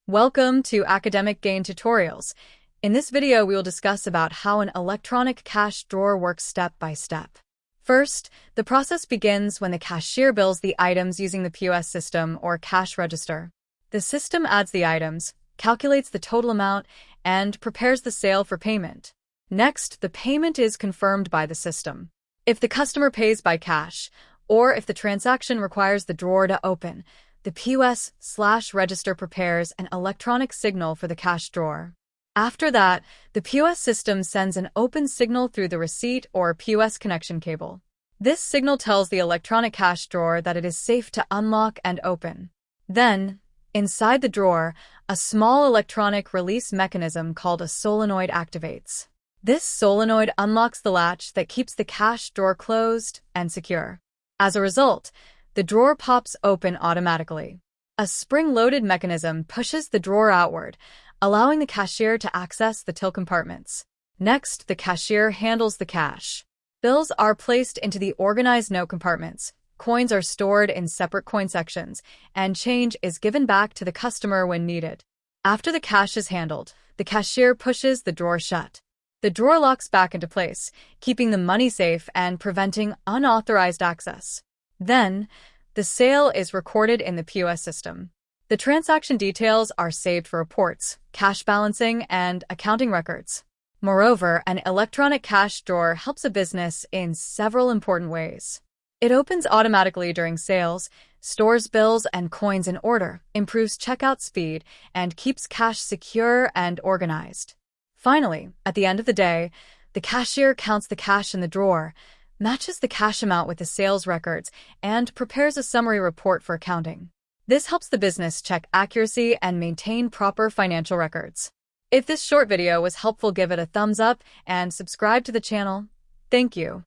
Welcome to Academic Gain Tutorials. In this video, we will discuss about how an electronic cash drawer works step by step. First, the process begins when the cashier bills the items using the POS system or cash register. The system adds the items, calculates the total amount, and prepares the sale for payment. Next, the payment is confirmed by the system. If the customer pays by cash, or if the transaction requires the drawer to open, the POS/register prepares an electronic signal for the cash drawer. After that, the POS system sends an open signal through the receipt or POS connection cable. This signal tells the electronic cash drawer that it is safe to unlock and open. Then, inside the drawer, a small electronic release mechanism called a solenoid activates. This solenoid unlocks the latch that keeps the cash drawer closed and secure. As a result, the drawer pops open automatically. A spring-loaded mechanism pushes the drawer outward, allowing the cashier to access the till compartments. Next, the cashier handles the cash. Bills are placed into the organized note compartments, coins are stored in separate coin sections, and change is given back to the customer when needed. After the cash is handled, the cashier pushes the drawer shut. The drawer locks back into place, keeping the money safe and preventing unauthorized access. Then, the sale is recorded in the POS system. The transaction details are saved for reports, cash balancing, and accounting records. Moreover, an electronic cash drawer helps a business in several important ways. It opens automatically during sales, stores bills and coins in order, improves checkout speed, and keeps cash secure and organized. Finally, at the end of the day, the cashier counts the cash in the drawer, matches the cash amount with the sales records, and prepares a summary report for accounting. This helps the business check accuracy and maintain proper financial records. If this short video was helpful, give it a thumbs up and subscribe to the channel. Thank you.